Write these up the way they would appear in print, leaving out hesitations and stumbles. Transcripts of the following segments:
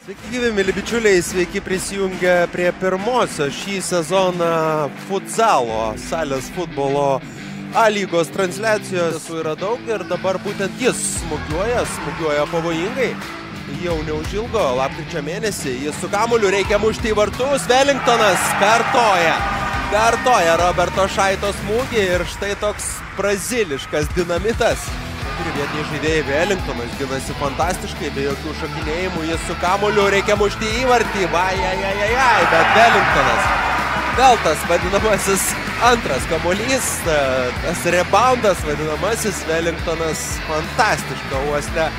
Sveiki gyvi, mėly bičiuliai, sveiki prisijungę prie pirmosios šį sezoną futsalo, salės futbolo A lygos transliacijos. Visų yra daug ir dabar būtent jis smūgiuoja pavojingai. Jau neužilgo, lapkričio mėnesį, jis su kamuoliu reikia mušti į vartus. Wellingtonas kartoja Roberto Šaito smūgį ir štai toks braziliškas dinamitas. Turi vietiniai žaidėjai, Wellingtonas ginasi fantastiškai, be jokių šokinėjimų, jis su kamuoliu reikia mušti įvartį, bet Wellingtonas, vėl tas vadinamasis antras kamuolys, tas reboundas vadinamasis, Wellingtonas fantastišką uoslę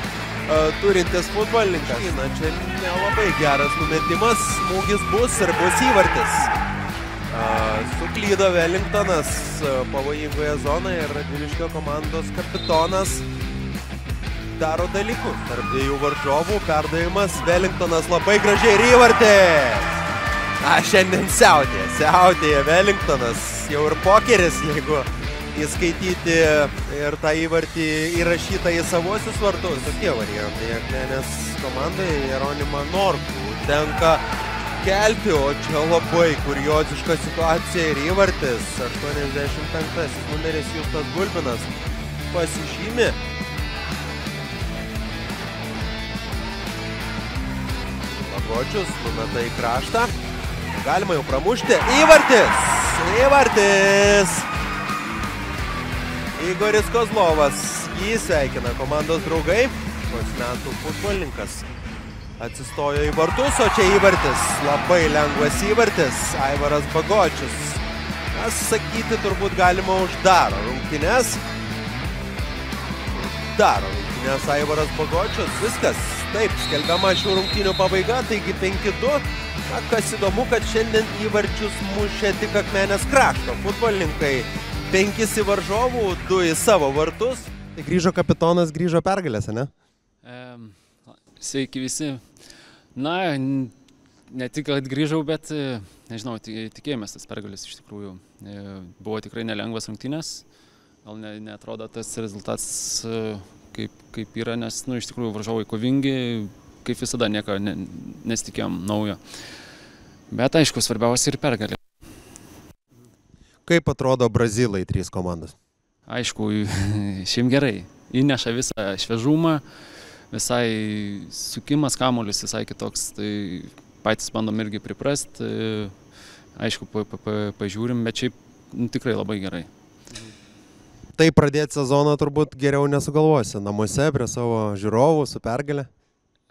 turintis futbolininkas. Na, čia nelabai geras numetimas, smūgis bus ir bus įvartis. Suklydo Wellingtonas pavojingoje zonoje ir Radviliškio komandos kapitonas daro dalykus. Tarp dviejų varžovų perdavimas, Wellingtonas labai gražiai ir įvartis. Šiandien siautėja Wellingtonas, jau ir pokeris, jeigu įskaityti ir tą įvartį įrašytą į savosius vartus. Tokie variantai Akmenės komandai Jeronimą Norkų tenka kelti, o čia labai kurioziška situacija ir įvartis. 85 numeris Justas Gulbinas pasižymi. Bagočius numeta į kraštą. Galima jau pramušti. Įvartis! Igoris Kozlovas. Jį sveikina komandos draugai. Šios metų futbolininkas atsistojo į vartus, o čia įvartis. Labai lengvas įvartis. Aivaras Bagočius. Sakyti turbūt galima uždaro rungtynes. Aivaras Bagočius. Viskas. Taip, skelbiama šių rungtynių pabaiga, taigi 5-2. Kas įdomu, kad šiandien įvarčius mušė tik Akmenės krašto futbolininkai. 5 į varžovų, 2 į savo vartus. Tai grįžo kapitonas, grįžo pergalėse, ne? Sveiki visi. Na, ne tik, kad grįžau, bet, nežinau, tikėjomės tas pergalės iš tikrųjų. Buvo tikrai nelengvas rungtynės. Gal neatrodo tas rezultatas kaip yra, nes, iš tikrųjų, varžovai kovingi, kaip visada, nieko nesitikėjom naujo. Bet, aišku, svarbiausia ir pergalė. Kaip atrodo Brazilai 3 komandos? Aišku, šiaip gerai. Įneša visą šviežumą, visai sukimas kamuolis visai kitoks. Tai patys bandom irgi priprast. Aišku, pažiūrim, bet šiaip tikrai labai gerai. Tai pradėti sezoną turbūt geriau nesugalvosi. Namuose prie savo žiūrovų su pergalė?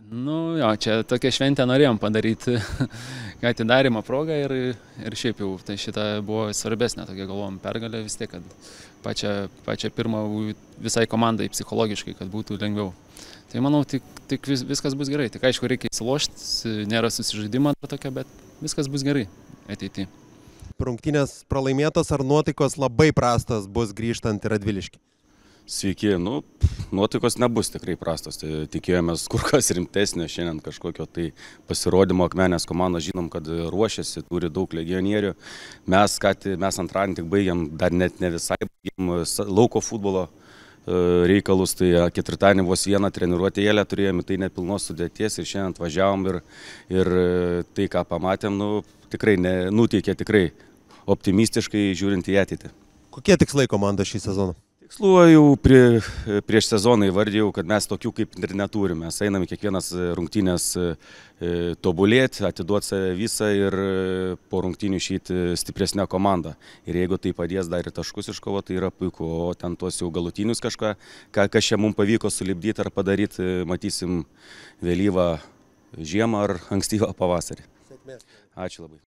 Nu jo, čia tokią šventę norėjom padaryti, atidarymo progą ir šiaip jau tai šitą buvo svarbesnė, tokia galvom pergalė vis tiek, kad pačią pirmą visai komandai psichologiškai, kad būtų lengviau. Tai manau, tik viskas bus gerai, tik aišku reikia įsilošti, nėra susižaidimo tokia, bet viskas bus gerai ateityje. Rungtynės pralaimėtos ar nuotaikos labai prastas bus grįžtant į Radviliškį? Sveiki, nuotaikos nebus tikrai prastos, tai tikėjomės kur kas rimtesnio šiandien kažkokio tai pasirodymo. Akmenės komanda žinom, kad ruošiasi, turi daug legionierių. Mes antradienį tik baigėm, dar net ne visai baigėm lauko futbolo reikalus, tai ketvirtadienį vos vieną treniruotėlę turėjome, tai nepilnos sudėties ir šiandien atvažiavom ir tai, ką pamatėm, tikrai nuteikė tikrai optimistiškai žiūrint į ateitį. Kokie tikslai komandos šį sezoną? Tikslų jau prieš sezoną įvardėjau, kad mes tokių kaip ir neturime. Mes einame kiekvienas rungtynės tobulėti, atiduoti save visą ir po rungtynių išeiti stipresnę komandą. Ir jeigu tai padės dar ir taškus iškovoti, tai yra puiku. O ten tuos jau galutinius kažką, kas čia mums pavyko sulipdyti ar padaryti, matysim vėlyvą žiemą ar ankstyvą pavasarį. Ačiū labai.